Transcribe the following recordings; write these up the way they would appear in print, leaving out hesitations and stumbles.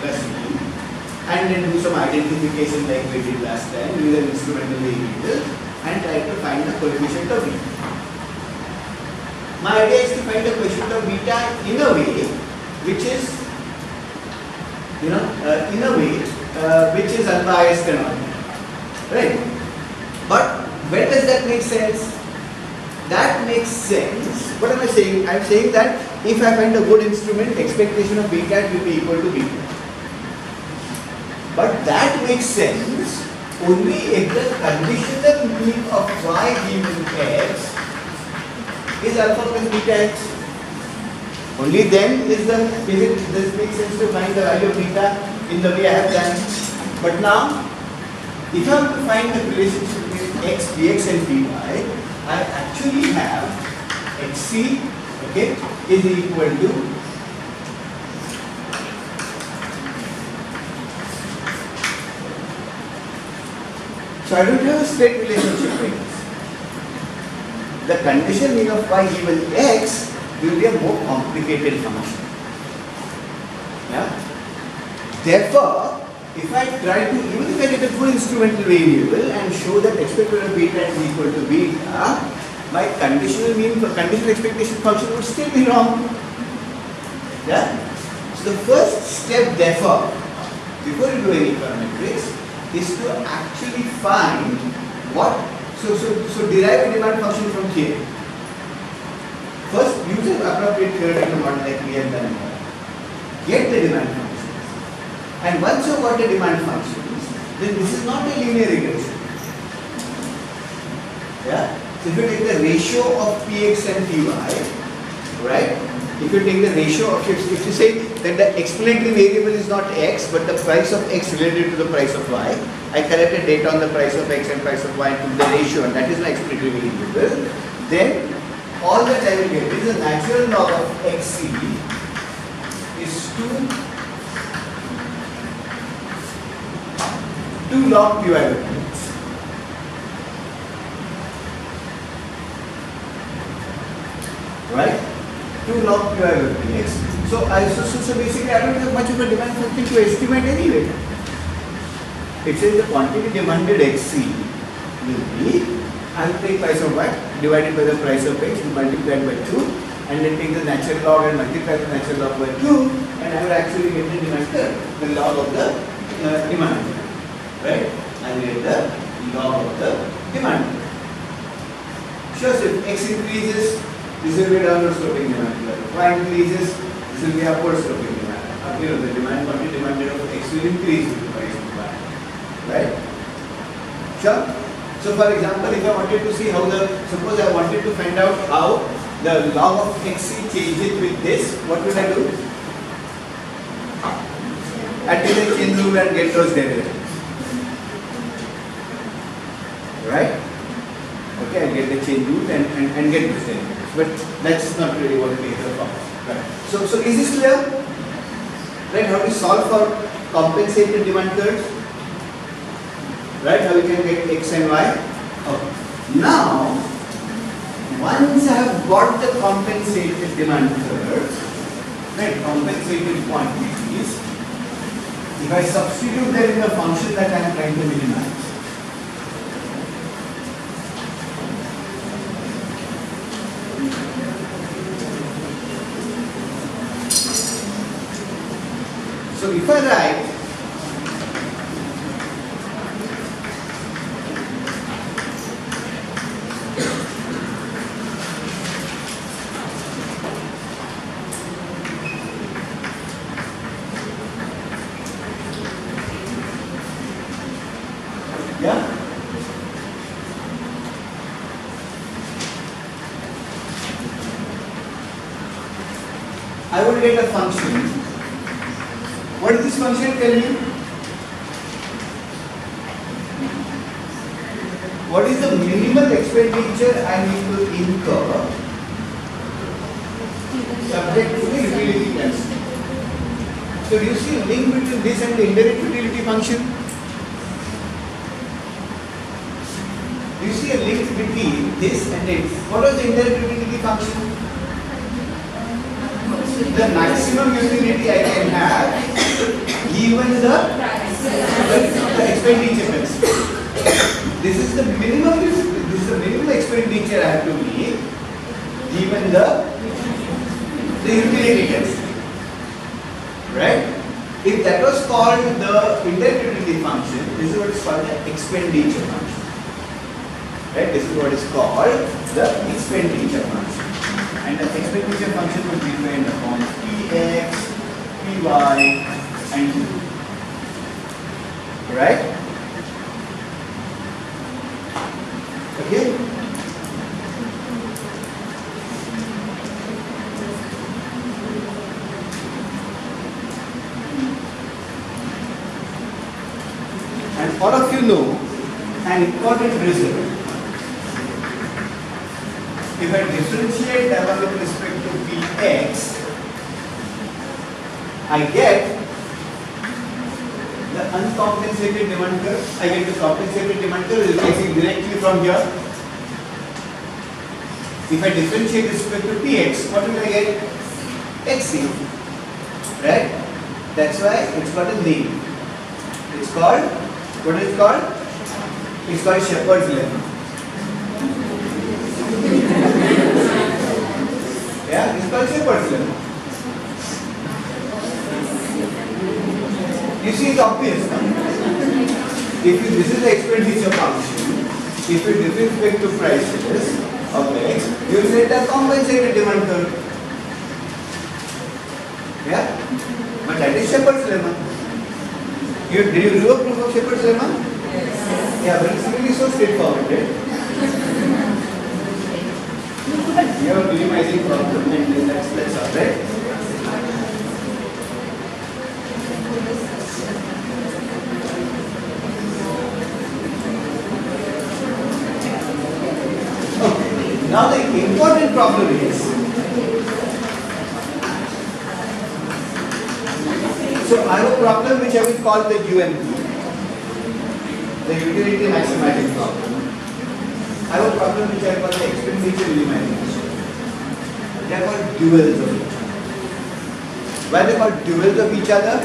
plus C, and then do some identification like we did last time with an instrumental variable and try to find the coefficient of beta. My idea is to find the coefficient of beta in a way which is, which is unbiased and all, right? But when does that make sense? That makes sense. What am I saying? I am saying that if I find a good instrument, expectation of beta will be equal to beta. But that makes sense only if the conditional mean of y given x is alpha plus beta x. Only then does this make sense to find the value of beta in the way I have done. But now, if I want to find the relationship between x, dx and dy, I actually have xc, okay, is equal to so I don't have a straight relationship with this. The condition mean of y given x will be a more complicated function. Yeah? Therefore, if I try to, even if I get a good instrumental variable and show that expected of beta is equal to beta, my conditional expectation function would still be wrong. Yeah? So the first step, therefore, before you do any econometrics, is to actually find what, so derive a demand function from here. First, use an appropriate theoretical model like we have done here. Get the demand functions. And once you got the demand functions, then this is not a linear regression. Yeah? So if you take the ratio of Px and Py, right? If you take the ratio of, if you say that the explanatory variable is not x, but the price of x related to the price of y, I collected data on the price of x and price of y and took the ratio, and that is my explanatory variable, then all that I will get is the natural log of xc is 2 log Py by x. Right? 2 log Py by x. So basically I don't have much of a demand function to estimate anyway. It says the quantity demanded xc will be, I will take price of y divided by the price of x multiplied by 2, and then take the natural log and multiply the natural log by 2, and I will actually get the demand curve, the log of the demand, right? I will get the log of the demand. Sure, so if x increases, this will be downward sloping demand curve. If y increases, this will be upward sloping demand. The demand quantity demanded of x will increase with the price of y, right? Sure. So for example, if I wanted to see how suppose I wanted to find out how the log of xc changes with this, what will I do? I take the chain rule and get those derivatives. Right? Okay, I get the chain rule and get those derivatives. But that's not really what we are about. Right. So is this clear? Right? How to solve for compensated demand curves? Right? How we can get x and y? Okay. Now, once I have got the compensated demand curves, right, compensated quantities, if I substitute them in the function that I am trying to minimize, so if I write I would get a function. What does this function tell me? What is the minimal expenditure I need to incur subject to the utility constraint? So do you see a link between this and the indirect utility function? Do you see a link between this and it? What was the indirect utility function? The maximum utility I can have given the expenditure constraint. This is the minimum expenditure I have to make given the utility constraint. Right? If that was called the interutility function, this is what is called the expenditure function. Right? This is what is called the expenditure function. And the expenditure function will be defined upon Px, Py, and Q. Right? Okay? And all of you know an important result. If I differentiate level with respect to Px, I get the uncompensated demand curve. I get the compensated demand curve replacing directly from here. If I differentiate with respect to Px, what will I get? Xc. Right? That's why it's got a name. It's called, what is it called? It's called Shepard's lemma. Yeah, it's called Shepard's lemma. You see, it's obvious, no? If this is the expenditure function, if you differentiate to prices of X, you will get a compensated demand curve. Yeah? But that is Shepard's lemma. Did you do a proof of Shepard's lemma? Yes. Yeah, but it's really so straightforward, right? You have a minimizing problem, and that's all, right? Okay. Now the important problem is, so I have a problem which I will call the UMP, the utility maximizing problem. I have a problem which I call the expenditure minimization. They are called duals of each other. Why are they called duals of each other?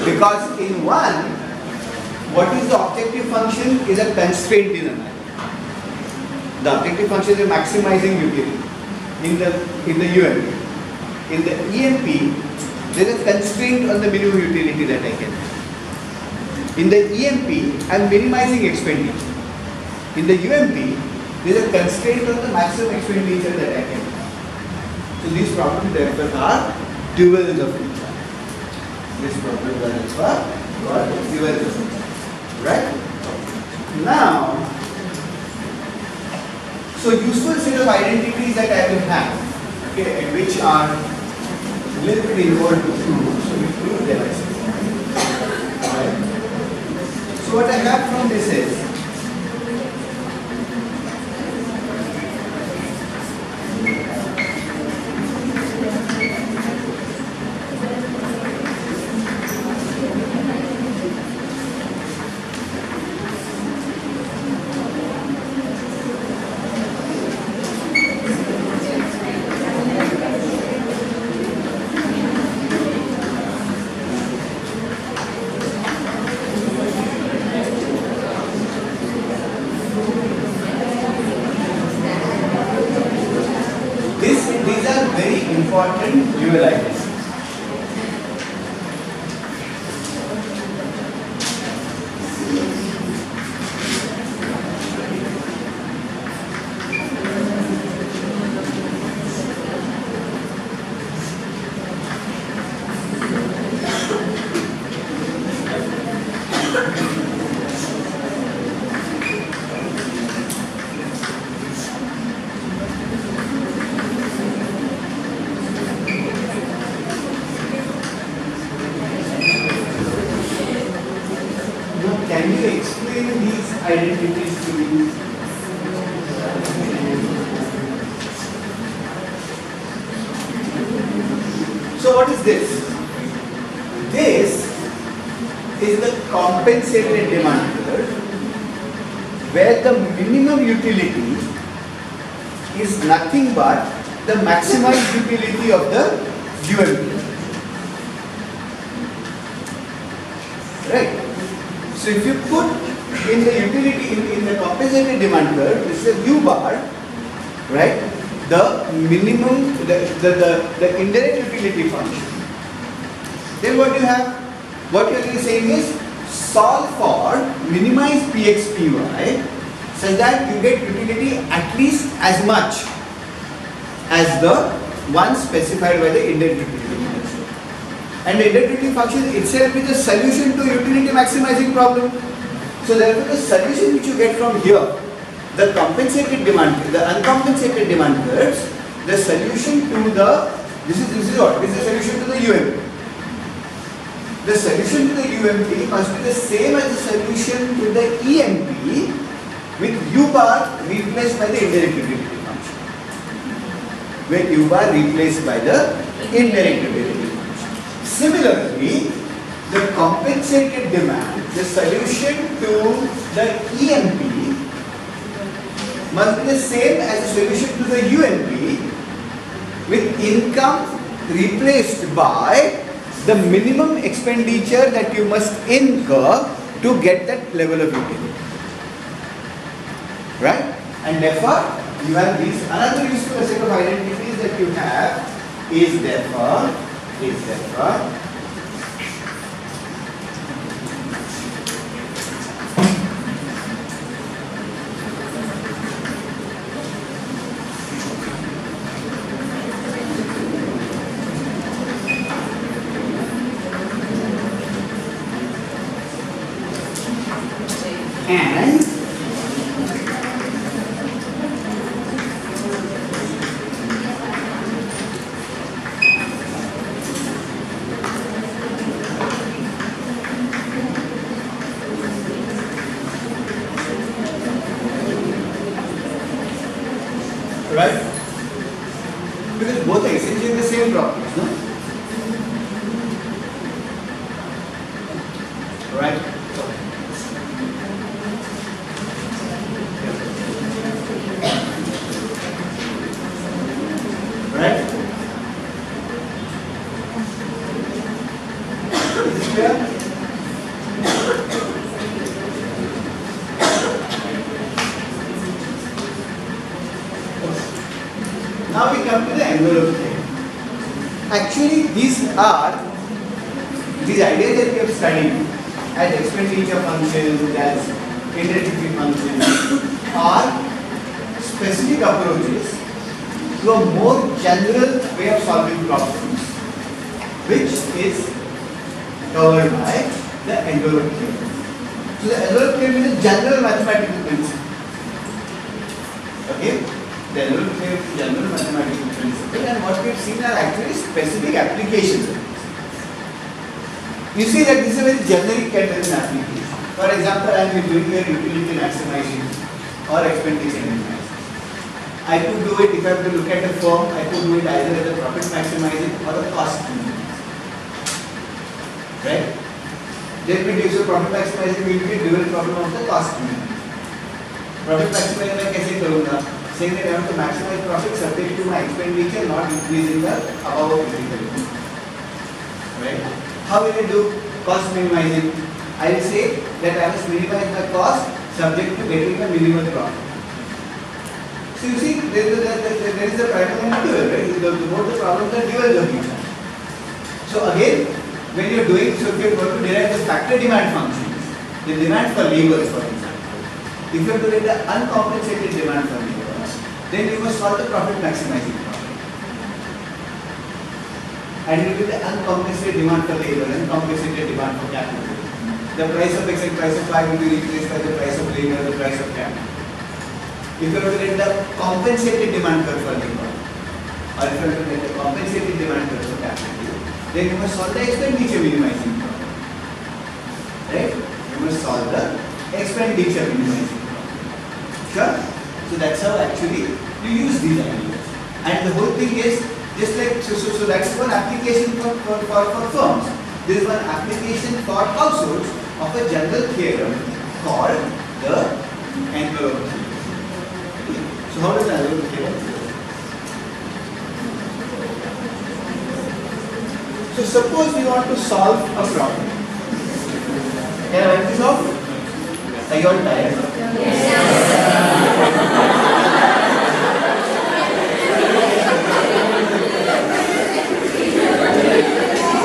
Because in one, what is the objective function is a constraint in another. The objective function is maximizing utility in the UMP. In the EMP, there is a constraint on the minimum utility that I can have. In the EMP, I am minimizing expenditure. In the UMP, there is a constraint on the maximum expenditure that I can have. So these problems therefore are duals of each other. These problems are duals of each other. Right? Now, so useful set of identities that I will have, okay, and which are a little bit involved to prove. So we prove them. Right? So what I have from this is, these are very important dual identities. Can you explain these identities to me? So what is this? This is the compensated demand curve where the minimum utility is nothing but the maximized utility of the UMP. right? So if you put in the utility, in the compensated demand curve, this is a U bar, right? The minimum, the indirect utility function. Then what you have, what you are really saying is solve for minimize Px Py such that you get utility at least as much as the one specified by the indirect utility function. And the indirect utility function itself is a solution to utility maximizing problem. So therefore the solution which you get from here, the compensated demand, the uncompensated demand curves, the solution to the, this is what? This is the solution to the UMP. The solution to the UMP must be the same as the solution to the EMP with U bar replaced by the indirect utility function. With U bar replaced by the indirect utility function. Similarly, the compensated demand, the solution to the EMP must be the same as the solution to the UMP with income replaced by the minimum expenditure that you must incur to get that level of utility. Right? And therefore, you have these, another useful set of identities that you have is therefore, and right? Because both are essentially the same properties, no? Right? Right? Is this clear? Now we come to the envelope theory. Actually, these ideas that we have studied as expenditure functions, as indirect functions, are specific approaches to a more general way of solving problems, which is covered by the envelope theory. So the envelope theory is a general mathematical principle. Okay? The envelope theory is a general mathematical principle, and what we have seen are actually specific applications. You see that this is a very generic kind of an application. For example, I am doing a utility maximizing or expenditure minimizing. I could do it if I have to look at a firm, I could do it either as a profit maximizing or a cost minimizing. Right? Let me give you profit maximizing will be a dual problem of the cost minimizing. Profit maximizing मैं कैसे करूँगा? Saying that I have to maximize profit subject to my expenditure not increasing the above critical. Right? How will I do cost minimizing? I will say that I must minimize the cost subject to getting the minimum profit. So you see, there is a pattern in dual, right? Both the problems are dual of each other. So again, when you are doing, so if you are going to derive the factor demand functions, the demand for labor, for example, if you have to get the uncompensated demand for labor, then you must solve the profit maximizing problem. And it will be the uncompensated demand for labor and compensated demand for capital. The price of X and price of Y will be replaced by the price of labor and the price of capital. If you have to get the compensated demand curve for labor, or if you have to get the compensated demand curve for capital, then you must solve the expenditure minimizing problem. Right? You must solve the expenditure minimizing problem. Sure? So that's how actually you use these ideas. And the whole thing is just like, so that's one application for firms. There is one application for households of a general theorem called the envelope theorem. So how does the envelope theorem work? So suppose we want to solve a problem. Are you all tired?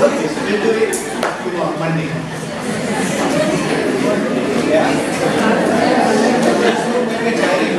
Okay, so we'll do it tomorrow, Monday. Yeah. Let's do maybe tiring